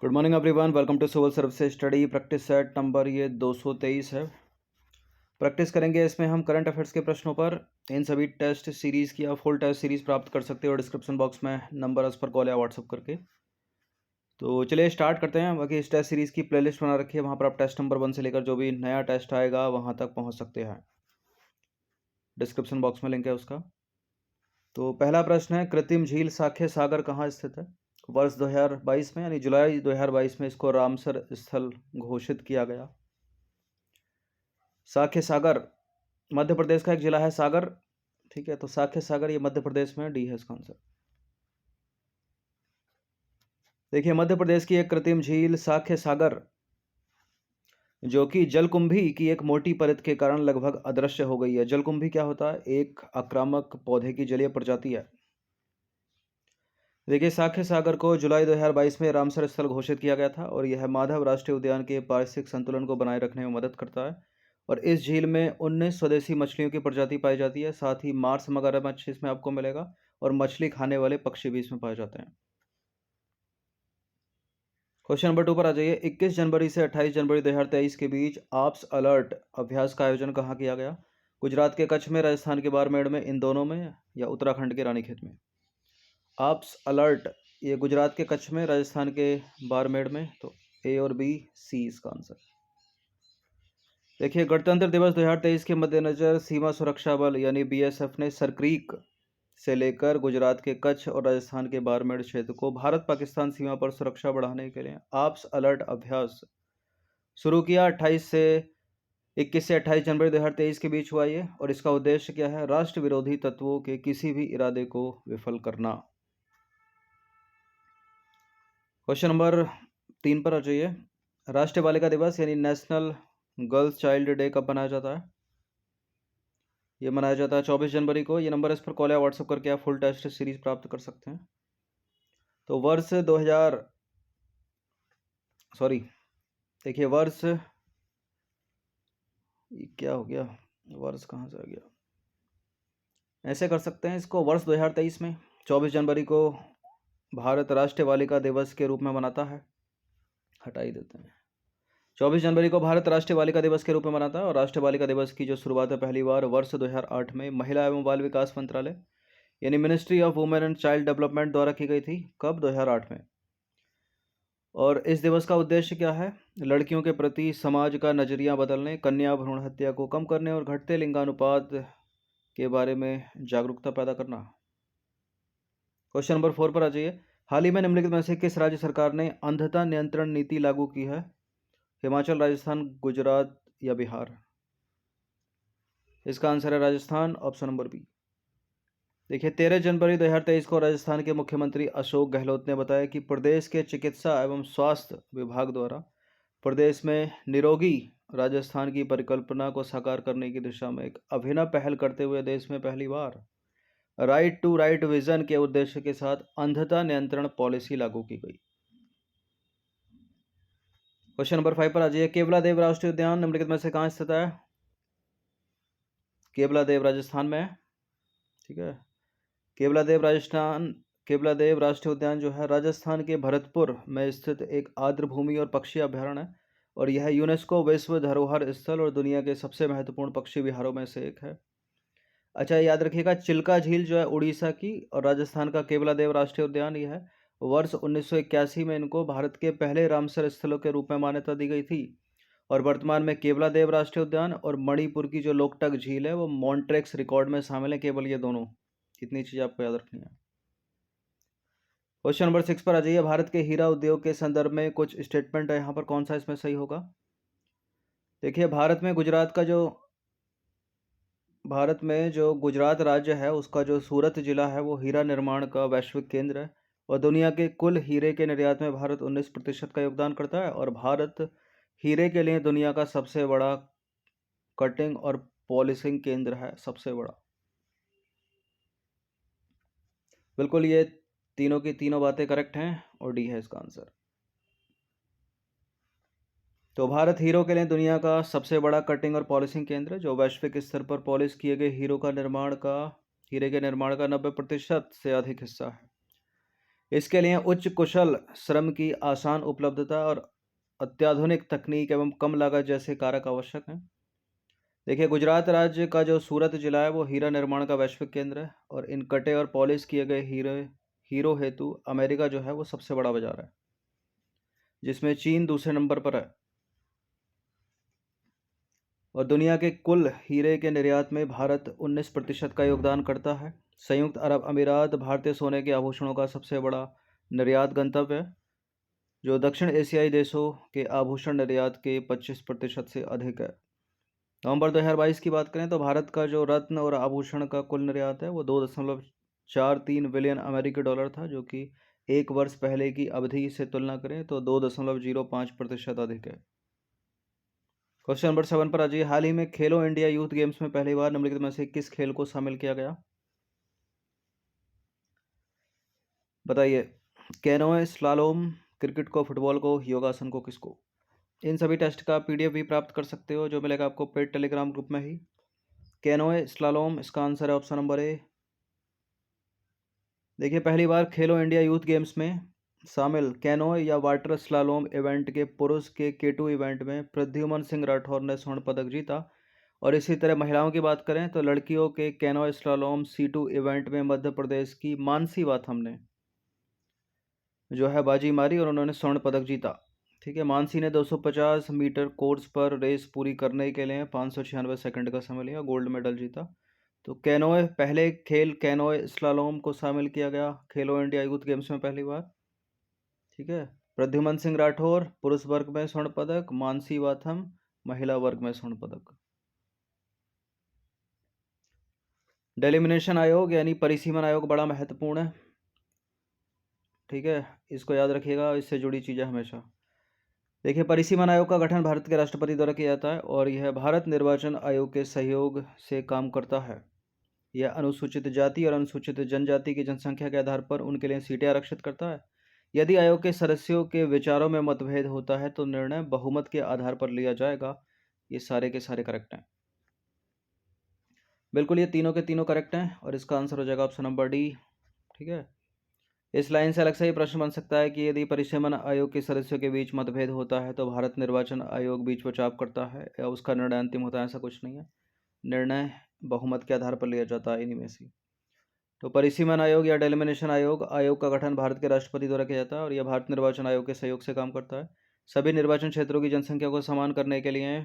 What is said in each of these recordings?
Good morning everyone, welcome to civil services study practice set number ये 223 है। Practice करेंगे इसमें हम करंट अफेयर्स के प्रश्नों पर। इन सभी टेस्ट सीरीज़ की आप फुल टेस्ट सीरीज़ प्राप्त कर सकते हो डिस्क्रिप्शन बॉक्स में नंबर उस पर कॉल या व्हाट्सअप करके। तो चलिए स्टार्ट करते हैं। बाकी इस टेस्ट सीरीज़ की प्लेलिस्ट बना रखी है, वहाँ पर आप टेस्ट नंबर 1 से लेकर जो भी नया टेस्ट आएगा वहाँ तक पहुँच सकते हैं। डिस्क्रिप्शन बॉक्स में लिंक है उसका। तो पहला प्रश्न है, कृत्रिम झील साख्य सागर कहाँ स्थित है? वर्ष 2022 में यानी जुलाई 2022 में इसको रामसर स्थल घोषित किया गया। साख्य सागर मध्य प्रदेश का एक जिला है सागर, ठीक है। तो साख्य सागर ये मध्य प्रदेश में, डी है इसका आंसर। देखिए मध्य प्रदेश की एक कृत्रिम झील साख्य सागर जो कि जलकुंभी की एक मोटी परत के कारण लगभग अदृश्य हो गई है। जलकुंभी क्या होता है? एक आक्रामक पौधे की जलीय प्रजाति है। देखिए साख्य सागर को जुलाई 2022 में रामसर स्थल घोषित किया गया था और यह माधव राष्ट्रीय उद्यान के पारिस्थितिक संतुलन को बनाए रखने में मदद करता है। और इस झील में 19 स्वदेशी मछलियों की प्रजाति पाई जाती है। साथ ही मार्स मगरमच्छ इसमें आपको मिलेगा और मछली खाने वाले पक्षी भी इसमें पाए जाते हैं। क्वेश्चन नंबर 2 पर आ जाइए। 21 जनवरी से 28 जनवरी 2023 के बीच आप्स अलर्ट अभ्यास का आयोजन कहाँ किया गया? गुजरात के कच्छ में, राजस्थान के बाड़मेर में, इन दोनों में, या उत्तराखंड के रानीखेत में? आप्स अलर्ट ये गुजरात के कच्छ में, राजस्थान के बाड़मेर में। तो ए और बी, सी इसका आंसर। देखिए गणतंत्र दिवस 2023 के मद्देनजर सीमा सुरक्षा बल यानी बीएसएफ ने सरक्रीक से लेकर गुजरात के कच्छ और राजस्थान के बाड़मेर क्षेत्र को भारत पाकिस्तान सीमा पर सुरक्षा बढ़ाने के लिए आप्स अलर्ट अभ्यास शुरू किया। 21 से 28 जनवरी 2023 के बीच हुआ ये। और इसका उद्देश्य क्या है? राष्ट्र विरोधी तत्वों के किसी भी इरादे को विफल करना। क्वेश्चन नंबर 3 पर आ जाइए। राष्ट्रीय बालिका दिवस यानी नेशनल गर्ल्स चाइल्ड डे कब मनाया जाता है? ये मनाया जाता है 24 जनवरी को। ये नंबर इस पर कॉल या व्हाट्सएप करके आप फुल टेस्ट सीरीज प्राप्त कर सकते हैं। तो वर्ष 2000 सॉरी देखिए वर्ष क्या हो गया, वर्ष कहाँ से आ गया? ऐसे कर सकते हैं इसको, वर्ष 2023 में 24 जनवरी को भारत राष्ट्रीय बालिका दिवस के रूप में मनाता है। हटा ही देते हैं। 24 जनवरी को भारत राष्ट्रीय बालिका दिवस के रूप में मनाता है। और राष्ट्रीय बालिका दिवस की जो शुरुआत है पहली बार वर्ष 2008 में महिला एवं बाल विकास मंत्रालय यानी ministry of women and child development द्वारा की गई थी। कब? 2008 में। और इस दिवस का उद्देश्य क्या है? लड़कियों के प्रति समाज का नजरिया बदलने, कन्या भ्रूण हत्या को कम करने और घटते लिंगानुपात के बारे में जागरूकता पैदा करना। क्वेश्चन नंबर 4 पर आ जाइए। हाल ही में निम्नलिखित में से किस राज्य सरकार ने अंधता नियंत्रण नीति लागू की है? हिमाचल, राजस्थान, गुजरात या बिहार? इसका आंसर है राजस्थान, ऑप्शन नंबर बी। देखिए 13 जनवरी 2023 को राजस्थान के मुख्यमंत्री अशोक गहलोत ने बताया कि प्रदेश के चिकित्सा एवं स्वास्थ्य विभाग द्वारा प्रदेश में निरोगी राजस्थान की परिकल्पना को साकार करने की दिशा में एक अभिनव पहल करते हुए देश में पहली बार राइट टू राइट विजन के उद्देश्य के साथ अंधता नियंत्रण पॉलिसी लागू की गई। क्वेश्चन नंबर 5 पर आ जाइए। केवलादेव राष्ट्रीय उद्यान निम्नलिखित में से कहाँ स्थित है? केवलादेव राजस्थान में है, ठीक है। केवलादेव राष्ट्रीय उद्यान जो है राजस्थान के भरतपुर में स्थित एक आर्द्रभूमि और पक्षी अभ्यारण्य है। और यह यूनेस्को विश्व धरोहर स्थल और दुनिया के सबसे महत्वपूर्ण पक्षी विहारों में से एक है। अच्छा याद रखिएगा, चिल्का झील जो है उड़ीसा की और राजस्थान का केवलादेव राष्ट्रीय उद्यान यह है। वर्ष 1981 में इनको भारत के पहले रामसर स्थलों के रूप में मान्यता दी गई थी। और वर्तमान में केवलादेव राष्ट्रीय उद्यान और मणिपुर की जो लोकटक झील है वो मॉन्ट्रेक्स रिकॉर्ड में शामिल है। केवल ये दोनों, इतनी चीज़ आपको याद रखनी है। क्वेश्चन नंबर 6 पर आ जाइए। भारत के हीरा उद्योग के संदर्भ में कुछ स्टेटमेंट है, यहाँ पर कौन सा इसमें सही होगा? देखिए भारत में जो गुजरात राज्य है उसका जो सूरत जिला है वो हीरा निर्माण का वैश्विक केंद्र है। और दुनिया के कुल हीरे के निर्यात में भारत 19% का योगदान करता है। और भारत हीरे के लिए दुनिया का सबसे बड़ा कटिंग और पॉलिशिंग केंद्र है, सबसे बड़ा। बिल्कुल ये तीनों की तीनों बातें करेक्ट हैं और डी है इसका आंसर। तो भारत हीरो के लिए दुनिया का सबसे बड़ा कटिंग और पॉलिशिंग केंद्र जो वैश्विक स्तर पर पॉलिश किए गए हीरे के निर्माण का 90% से अधिक हिस्सा है। इसके लिए उच्च कुशल श्रम की आसान उपलब्धता और अत्याधुनिक तकनीक एवं कम लागत जैसे कारक आवश्यक हैं। देखिए, गुजरात राज्य का जो सूरत जिला है वो हीरा निर्माण का वैश्विक केंद्र है, और इन कटे और पॉलिश किए गए हीरो हेतु अमेरिका जो है वो सबसे बड़ा बाजार है, जिसमें चीन दूसरे नंबर पर है। और दुनिया के कुल हीरे के निर्यात में भारत 19% का योगदान करता है। संयुक्त अरब अमीरात भारतीय सोने के आभूषणों का सबसे बड़ा निर्यात गंतव्य है, जो दक्षिण एशियाई देशों के आभूषण निर्यात के 25% से अधिक है। नवंबर 2022 की बात करें तो भारत का जो रत्न और आभूषण का कुल निर्यात है वो 2.43 बिलियन अमेरिकी डॉलर था, जो कि एक वर्ष पहले की अवधि से तुलना करें तो 2.05% अधिक है। क्वेश्चन नंबर 7 पर आ जाइए। हाल ही में खेलो इंडिया यूथ गेम्स में पहली बार निम्नलिखित में से किस खेल को शामिल किया गया? बताइए। कैनोए, स्लालोम, क्रिकेट को, फुटबॉल को, योगासन को, किसको? इन सभी टेस्ट का PDF भी प्राप्त कर सकते हो, जो मिलेगा आपको पेड टेलीग्राम ग्रुप में ही। कैनोए, स्लालोम, इसका आंसर है ऑप्शन नंबर ए। देखिए, पहली बार खेलो इंडिया यूथ गेम्स में शामिल कैनोए या वाटर स्लालोम इवेंट के पुरुष के K2 इवेंट में प्रद्युमन सिंह राठौर ने स्वर्ण पदक जीता। और इसी तरह महिलाओं की बात करें तो लड़कियों के कैनोए स्लालोम C2 इवेंट में मध्य प्रदेश की मानसी वाथम ने जो है बाजी मारी और उन्होंने स्वर्ण पदक जीता। ठीक है, मानसी ने 250 मीटर कोर्स पर रेस पूरी करने के लिए 596 सेकंड का समय लिया, गोल्ड मेडल जीता। तो कैनोए, पहले खेल कैनोए स्लालोम को शामिल किया गया खेलो इंडिया यूथ गेम्स में पहली बार। ठीक है, प्रद्युमन सिंह राठौर पुरुष वर्ग में स्वर्ण पदक, मानसी वाथम महिला वर्ग में स्वर्ण पदक। डेलिमिनेशन आयोग यानी परिसीमन आयोग बड़ा महत्वपूर्ण है। ठीक है, इसको याद रखिएगा, इससे जुड़ी चीज़ें हमेशा। देखिए, परिसीमन आयोग का गठन भारत के राष्ट्रपति द्वारा किया जाता है, और यह भारत निर्वाचन आयोग के सहयोग से काम करता है। यह अनुसूचित जाति और अनुसूचित जनजाति की जनसंख्या के आधार पर उनके लिए सीटें आरक्षित करता है। यदि आयोग के सदस्यों के विचारों में मतभेद होता है तो निर्णय बहुमत के आधार पर लिया जाएगा। ये सारे के सारे करेक्ट हैं। बिल्कुल, ये तीनों के तीनों करेक्ट हैं, और इसका आंसर हो जाएगा ऑप्शन नंबर डी। ठीक है, इस लाइन से अलग से ये प्रश्न बन सकता है कि यदि परिसीमन आयोग के सदस्यों के बीच मतभेद होता है तो भारत निर्वाचन आयोग बीच बचाव करता है या उसका निर्णय अंतिम होता है? ऐसा कुछ नहीं है, निर्णय बहुमत के आधार पर लिया जाता है इन्हीं में से। तो परिसीमन आयोग या डेलिमिनेशन आयोग का गठन भारत के राष्ट्रपति द्वारा किया जाता है, और यह भारत निर्वाचन आयोग के सहयोग से काम करता है। सभी निर्वाचन क्षेत्रों की जनसंख्या को समान करने के लिए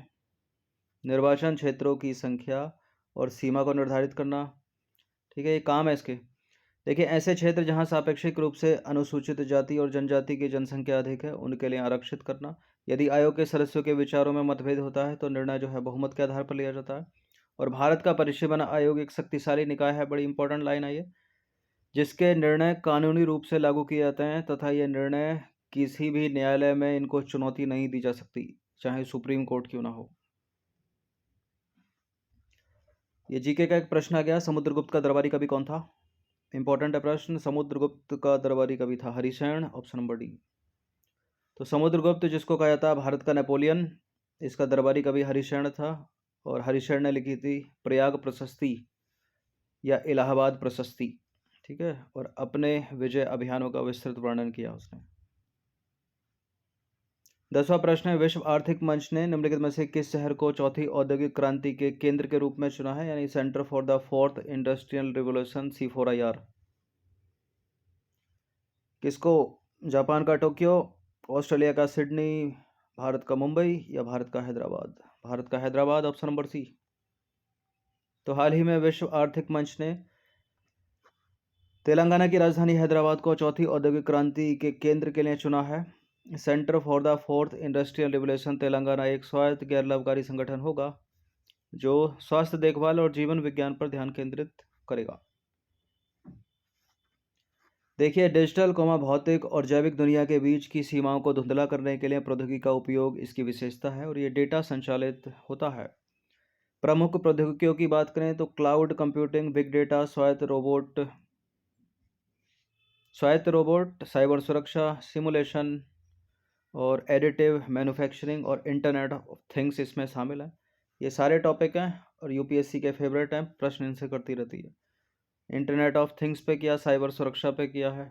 निर्वाचन क्षेत्रों की संख्या और सीमा को निर्धारित करना। ठीक है, ये काम है इसके। देखिए, ऐसे क्षेत्र जहां सापेक्षिक रूप से अनुसूचित जाति और जनजाति की जनसंख्या अधिक है उनके लिए आरक्षित करना। यदि आयोग के सदस्यों के विचारों में मतभेद होता है तो निर्णय जो है बहुमत के आधार पर लिया जाता है। और भारत का परिसीमन आयोग एक शक्तिशाली निकाय है, बड़ी इंपॉर्टेंट लाइन है ये, जिसके निर्णय कानूनी रूप से लागू किए जाते हैं तथा ये निर्णय किसी भी न्यायालय में इनको चुनौती नहीं दी जा सकती, चाहे सुप्रीम कोर्ट क्यों ना हो। ये जीके का एक प्रश्न आ गया, समुद्रगुप्त का दरबारी कवि कौन था? इंपॉर्टेंट है प्रश्न। समुद्रगुप्त का दरबारी कवि था हरिशैन, ऑप्शन नंबर डी। तो समुद्रगुप्त जिसको कहा जाता है भारत का नेपोलियन, इसका दरबारी कवि हरिशैन था, और हरिशैन ने लिखी थी प्रयाग प्रशस्ति या इलाहाबाद प्रशस्ति। ठीक है, और अपने विजय अभियानों का विस्तृत वर्णन किया उसने। 10वां प्रश्न है, विश्व आर्थिक मंच ने निम्नलिखित में से किस शहर को चौथी औद्योगिक क्रांति के केंद्र के रूप में चुना है, यानी centre for the fourth industrial revolution C4IR? किसको? जापान का टोक्यो, ऑस्ट्रेलिया का सिडनी, भारत का मुंबई या भारत का हैदराबाद? भारत का हैदराबाद, ऑप्शन नंबर सी। तो हाल ही में विश्व आर्थिक मंच ने तेलंगाना की राजधानी हैदराबाद को चौथी औद्योगिक क्रांति के केंद्र के लिए चुना है। Centre for the fourth industrial revolution Telangana एक स्वायत्त गैर लाभकारी संगठन होगा जो स्वास्थ्य देखभाल और जीवन विज्ञान पर ध्यान केंद्रित करेगा। देखिए, डिजिटल भौतिक और जैविक दुनिया के बीच की सीमाओं को धुंधला करने के लिए प्रौद्योगिकी का उपयोग इसकी विशेषता है, और ये डेटा संचालित होता है। प्रमुख प्रौद्योगिकियों की बात करें तो क्लाउड कंप्यूटिंग, बिग डेटा, स्वायत्त रोबोट, साइबर सुरक्षा, सिमुलेशन और एडिटिव मैन्युफैक्चरिंग और इंटरनेट ऑफ थिंग्स इसमें शामिल है। ये सारे टॉपिक हैं और यूपीएससी के फेवरेट हैं, प्रश्न इनसे करती रहती है। इंटरनेट ऑफ थिंग्स पे किया, साइबर सुरक्षा पे किया है,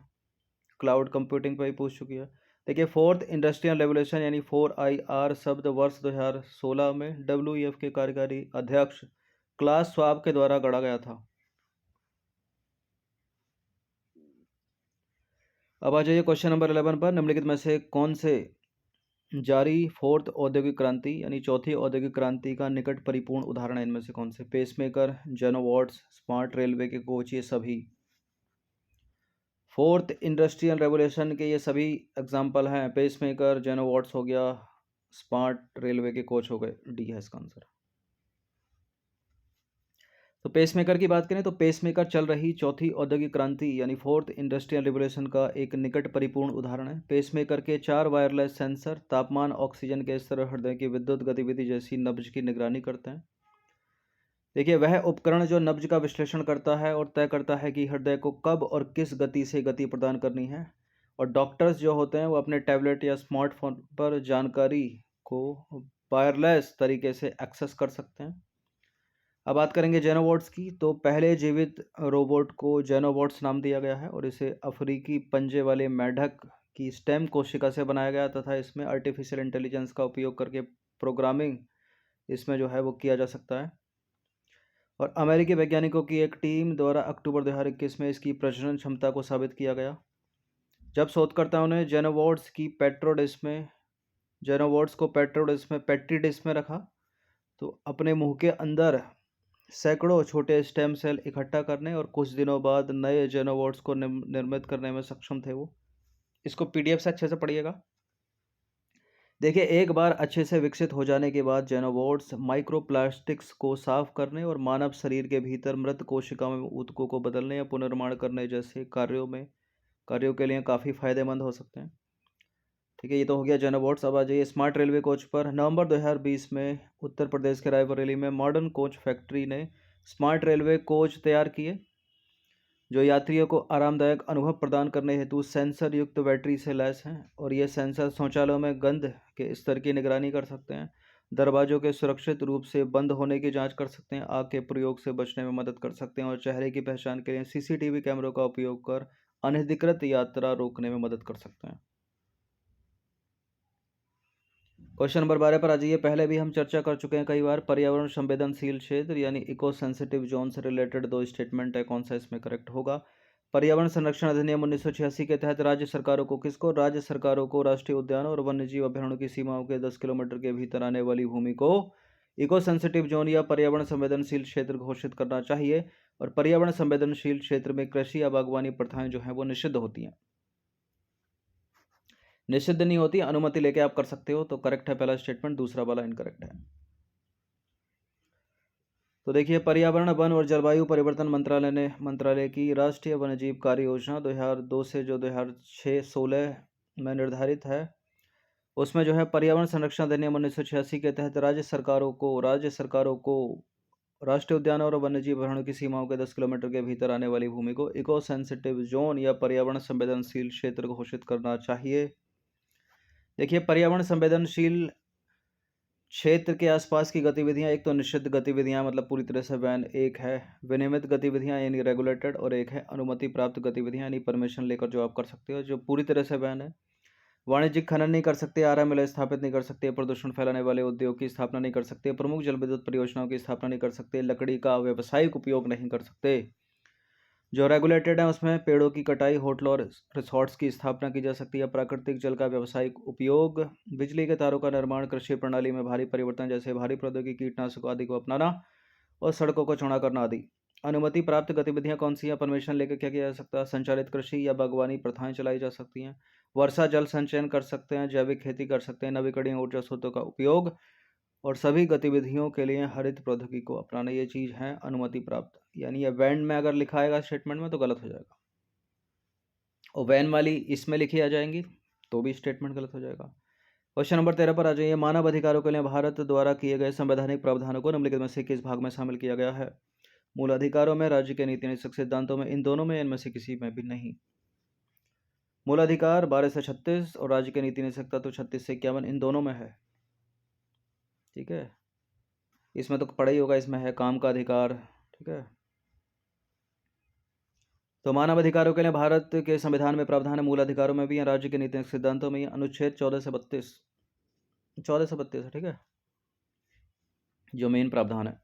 क्लाउड कंप्यूटिंग पर ही पूछ चुकी है। देखिए, फोर्थ इंडस्ट्रियल रेवोल्यूशन यानी 4IR शब्द वर्ष 2016 में WEF के कार्यकारी अध्यक्ष क्लास श्वाब के द्वारा गढ़ा गया था। अब आ जाइए क्वेश्चन नंबर 11 पर। निम्नलिखित में से कौन से जारी फोर्थ औद्योगिक क्रांति यानी चौथी औद्योगिक क्रांति का निकट परिपूर्ण उदाहरण है? इनमें से कौन से? पेसमेकर, जेनोवॉट्स, स्मार्ट रेलवे के कोच, ये सभी फोर्थ इंडस्ट्रियल रेवोल्यूशन के ये सभी एग्जाम्पल हैं। पेसमेकर, जेनोवॉट्स हो गया, स्मार्ट रेलवे के कोच हो गए। डी है इसका आंसर। तो पेसमेकर की बात करें तो पेसमेकर चल रही चौथी औद्योगिक क्रांति यानी फोर्थ इंडस्ट्रियल रिवोल्यूशन का एक निकट परिपूर्ण उदाहरण है। पेसमेकर के 4 वायरलेस सेंसर तापमान, ऑक्सीजन के स्तर और हृदय की विद्युत गतिविधि जैसी नब्ज की निगरानी करते हैं। देखिए, वह उपकरण जो नब्ज का विश्लेषण करता है और तय करता है कि हृदय को कब और किस गति से गति प्रदान करनी है। और डॉक्टर्स जो होते हैं वो अपने टैबलेट या स्मार्टफोन पर जानकारी को वायरलेस तरीके से एक्सेस कर सकते हैं। अब बात करेंगे जेनोवॉट्स की। तो पहले जीवित रोबोट को जेनोवॉट्स नाम दिया गया है और इसे अफ्रीकी पंजे वाले मेंढक की स्टेम कोशिका से बनाया गया तथा इसमें आर्टिफिशियल इंटेलिजेंस का उपयोग करके प्रोग्रामिंग इसमें जो है वो किया जा सकता है। और अमेरिकी वैज्ञानिकों की एक टीम द्वारा अक्टूबर 2021 में इसकी प्रजनन क्षमता को साबित किया गया। जब शोधकर्ताओं ने जेनोवॉट्स को पेट्री डिश में रखा तो अपने मुंह के अंदर सैकड़ों छोटे स्टेम सेल इकट्ठा करने और कुछ दिनों बाद नए जेनोवॉट्स को निर्मित करने में सक्षम थे वो। इसको PDF से अच्छे से पढ़िएगा। देखिए, एक बार अच्छे से विकसित हो जाने के बाद जेनोवॉट्स माइक्रोप्लास्टिक्स को साफ करने और मानव शरीर के भीतर मृत कोशिकाओं में ऊतकों को बदलने या पुनर्निर्माण करने जैसे कार्यों के लिए काफ़ी फायदेमंद हो सकते हैं। ठीक है, ये तो हो गया जेनोवॉट्स। अब आ जाइए स्मार्ट रेलवे कोच पर। नवंबर 2020 में उत्तर प्रदेश के रायबरेली में मॉडर्न कोच फैक्ट्री ने स्मार्ट रेलवे कोच तैयार किए जो यात्रियों को आरामदायक अनुभव प्रदान करने हेतु सेंसर युक्त बैटरी से लैस हैं। और ये सेंसर शौचालयों में गंध के स्तर की निगरानी कर सकते हैं, दरवाजों के सुरक्षित रूप से बंद होने की जांच कर सकते हैं, आग के प्रयोग से बचने में मदद कर सकते हैं और चेहरे की पहचान के लिए CCTV कैमरों का उपयोग कर अनधिकृत यात्रा रोकने में मदद कर सकते हैं। क्वेश्चन नंबर 12 पर आ जाइए। पहले भी हम चर्चा कर चुके हैं कई बार। पर्यावरण संवेदनशील क्षेत्र यानी इको सेंसिटिव जोन से रिलेटेड 2 स्टेटमेंट है, कौन सा इसमें करेक्ट होगा? पर्यावरण संरक्षण अधिनियम 1986 के तहत राज्य सरकारों को राष्ट्रीय उद्यानों और वन्यजीव अभ्यारण्यों की सीमाओं के 10 किलोमीटर के भीतर आने वाली भूमि को इको सेंसिटिव जोन या पर्यावरण संवेदनशील क्षेत्र घोषित करना चाहिए। और पर्यावरण संवेदनशील क्षेत्र में कृषि या बागवानी प्रथाएं जो हैं वो निषिद्ध होती हैं। निषिद्ध नहीं होती, अनुमति लेके आप कर सकते हो। तो करेक्ट है पहला स्टेटमेंट, दूसरा वाला इनकरेक्ट है। तो देखिए, पर्यावरण, वन और जलवायु परिवर्तन मंत्रालय की राष्ट्रीय वन्यजीव कार्य योजना 2002 से जो 2006-16 में निर्धारित है, उसमें जो है पर्यावरण संरक्षण अधिनियम 1986 के तहत राज्य सरकारों को राष्ट्रीय उद्यानों और वन्यजीव अभयारण्यों की सीमाओं के 10 किलोमीटर के भीतर आने वाली भूमि को इको सेंसिटिव जोन या पर्यावरण संवेदनशील क्षेत्र घोषित करना चाहिए। देखिए, पर्यावरण संवेदनशील क्षेत्र के आसपास की गतिविधियां, एक तो निषिद्ध गतिविधियां मतलब पूरी तरह से बैन, एक है विनियमित गतिविधियां यानी रेगुलेटेड, और एक है अनुमति प्राप्त गतिविधियां यानी परमिशन लेकर जो आप कर सकते हो, जो पूरी तरह से बैन है। वाणिज्यिक खनन नहीं कर सकते, RML स्थापित नहीं कर सकते, प्रदूषण फैलाने वाले उद्योग की स्थापना नहीं कर सकते, प्रमुख जल विद्युत परियोजनाओं की स्थापना नहीं कर सकते, लकड़ी का व्यावसायिक उपयोग नहीं कर सकते। जो रेगुलेटेड है उसमें पेड़ों की कटाई, होटल और रिसोर्ट्स की स्थापना की जा सकती है, प्राकृतिक जल का व्यावसायिक उपयोग, बिजली के तारों का निर्माण, कृषि प्रणाली में भारी परिवर्तन जैसे भारी प्रौद्योगिकी, कीटनाशकों आदि को अपनाना और सड़कों को चौड़ा करना आदि। अनुमति प्राप्त गतिविधियां कौन सी हैं? परमिशन लेकर क्या किया जा सकता है? संचालित कृषि या बागवानी प्रथाएं चलाई जा सकती हैं, वर्षा जल संचयन कर सकते हैं, जैविक खेती कर सकते हैं, नवीकरणीय ऊर्जा स्रोतों का उपयोग, और सभी गतिविधियों के लिए हरित प्रौद्योगिकी को अपनाना। ये चीज़ है अनुमति प्राप्त। यानी ये वैन में अगर लिखा आएगा स्टेटमेंट में तो गलत हो जाएगा, और वैन वाली इसमें लिखी आ जाएंगी तो भी स्टेटमेंट गलत हो जाएगा। क्वेश्चन नंबर 13 पर आ जाइए। मानव अधिकारों के लिए भारत द्वारा किए गए संवैधानिक प्रावधानों को निम्नलिखित में से किस भाग में शामिल किया गया है? मूल अधिकारों में, राज्य के नीति निषेध सिद्धांतों में, इन दोनों में, इनमें से किसी में भी नहीं। मूल अधिकार 12 से 36 और राज्य के नीति निषेध तत्व 36 से 51, इन दोनों में है। ठीक है, इसमें तो पढ़ा ही होगा, इसमें है काम का अधिकार। ठीक है, तो मानव अधिकारों के लिए भारत के संविधान में प्रावधान है, मूल अधिकारों में भी है, राज्य के नीतिगत सिद्धांतों में अनुच्छेद 14 से 32 है, ठीक है, जो मेन प्रावधान है।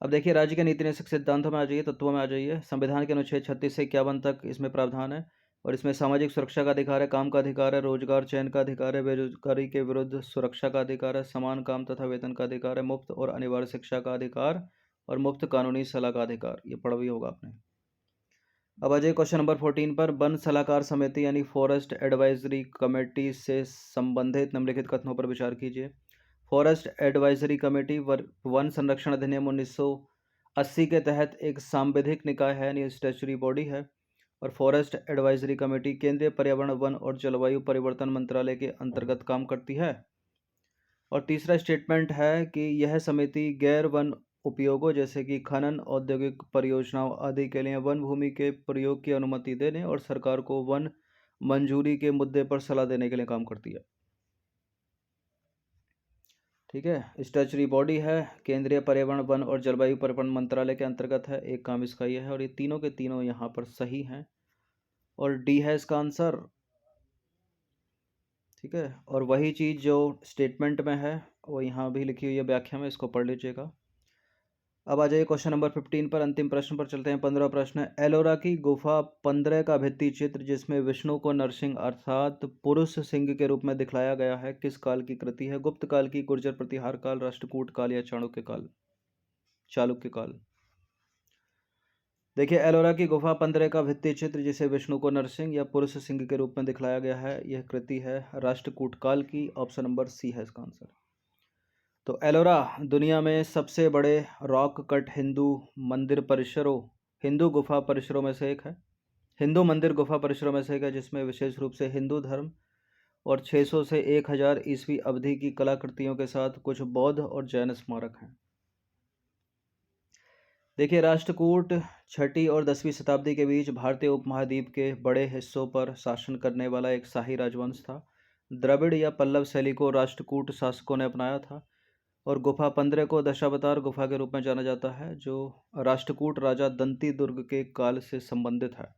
अब देखिए, राज्य के नीति निदेशक सिद्धांतों में आ जाइए, तत्वों में आ जाइए। संविधान के अनुच्छेद 36 से 51 तक इसमें प्रावधान है, और इसमें सामाजिक सुरक्षा का अधिकार है, काम का अधिकार है, रोजगार चयन का अधिकार है, बेरोजगारी के विरुद्ध सुरक्षा का अधिकार है, समान काम तथा वेतन का अधिकार है, मुफ्त और अनिवार्य शिक्षा का अधिकार और मुफ्त कानूनी सलाह का अधिकार। ये पढ़ा भी होगा आपने। अब आ जाइए क्वेश्चन नंबर 14 पर। वन सलाहकार समिति यानी फॉरेस्ट एडवाइजरी कमेटी से संबंधित निम्नलिखित कथनों पर विचार कीजिए। फॉरेस्ट एडवाइजरी कमेटी वन संरक्षण अधिनियम 1980 के तहत एक सांविधिक निकाय है, यानी स्टैच्यूटरी बॉडी है। और फॉरेस्ट एडवाइजरी कमेटी केंद्रीय पर्यावरण, वन और जलवायु परिवर्तन मंत्रालय के अंतर्गत काम करती है। और तीसरा स्टेटमेंट है कि यह समिति गैर वन उपयोगों जैसे कि खनन, औद्योगिक परियोजनाओं आदि के लिए वन भूमि के प्रयोग की अनुमति देने और सरकार को वन मंजूरी के मुद्दे पर सलाह देने के लिए काम करती है, ठीक है। स्टैच्यूटरी बॉडी है, केंद्रीय पर्यावरण, वन और जलवायु परिवर्तन मंत्रालय के अंतर्गत है, एक काम इसका यह है। और ये तीनों के तीनों यहाँ पर सही हैं, और डी है इसका आंसर, ठीक है। और वही चीज़ जो स्टेटमेंट में है वो यहाँ भी लिखी हुई है व्याख्या में, इसको पढ़ लीजिएगा। अब आ जाइए क्वेश्चन नंबर 15 पर, अंतिम प्रश्न पर चलते हैं। 15 प्रश्न है, एलोरा की गुफा 15 का भित्ति चित्र जिसमें विष्णु को नरसिंह अर्थात पुरुष सिंह के रूप में दिखलाया गया है, किस काल की कृति है? गुप्त काल की, गुर्जर प्रतिहार काल, राष्ट्रकूट काल या चाणक्य काल? चालुक्य काल। देखिए, एलोरा की गुफा 15 का भित्ति चित्र जिसे विष्णु को नरसिंह या पुरुष सिंह के रूप में दिखलाया गया है, यह कृति है राष्ट्रकूट काल की। ऑप्शन नंबर सी है इसका आंसर। तो एलोरा दुनिया में सबसे बड़े रॉक कट हिंदू गुफा परिसरों में से एक है, हिंदू मंदिर गुफा परिसरों में से एक है, जिसमें विशेष रूप से हिंदू धर्म और 600 से 1000 ईस्वी अवधि की कलाकृतियों के साथ कुछ बौद्ध और जैन स्मारक हैं। देखिए, राष्ट्रकूट 6वीं और 10वीं शताब्दी के बीच भारतीय उपमहाद्वीप के बड़े हिस्सों पर शासन करने वाला एक शाही राजवंश था। द्रविड़ या पल्लव शैली को राष्ट्रकूट शासकों ने अपनाया था, और गुफा 15 को दशावतार गुफा के रूप में जाना जाता है, जो राष्ट्रकूट राजा दंती दुर्ग के काल से संबंधित है।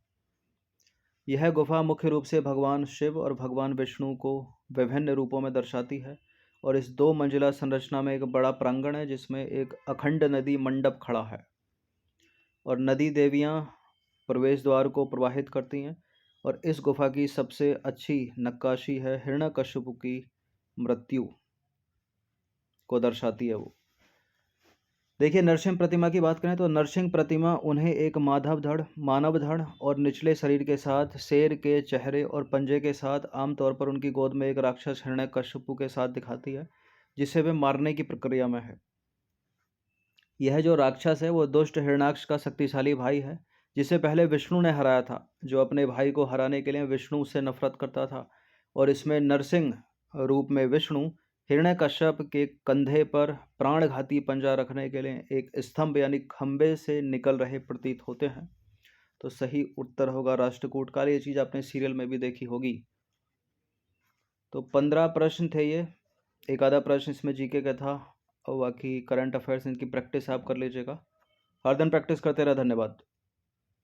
यह गुफा मुख्य रूप से भगवान शिव और भगवान विष्णु को विभिन्न रूपों में दर्शाती है, और इस 2 मंजिला संरचना में एक बड़ा प्रांगण है जिसमें एक अखंड नदी मंडप खड़ा है, और नदी देवियाँ प्रवेश द्वार को प्रवाहित करती हैं। और इस गुफा की सबसे अच्छी नक्काशी है हिरण्यकश्यप की मृत्यु को दर्शाती है वो। देखिए, नरसिंह प्रतिमा की बात करें तो नरसिंह प्रतिमा उन्हें एक मानव धड़ और निचले शरीर के साथ, शेर के चेहरे और पंजे के साथ, आमतौर पर उनकी गोद में एक राक्षस हिरण्यकश्यप के साथ दिखाती है, जिसे वे मारने की प्रक्रिया में है। यह जो राक्षस है वो दुष्ट हिरण्याक्ष का शक्तिशाली भाई है, जिसे पहले विष्णु ने हराया था, जो अपने भाई को हराने के लिए विष्णु से नफरत करता था। और इसमें नरसिंह रूप में विष्णु हिरण्यकश्यप के कंधे पर प्राणघाती पंजा रखने के लिए एक स्तंभ यानी खंबे से निकल रहे प्रतीत होते हैं। तो सही उत्तर होगा राष्ट्रकूट काल। ये चीज़ आपने सीरियल में भी देखी होगी। तो 15 प्रश्न थे ये, एक आधा प्रश्न इसमें जीके का था, और बाकी करंट अफेयर्स इनकी प्रैक्टिस आप कर लीजिएगा। हर दिन प्रैक्टिस करते रहे। धन्यवाद।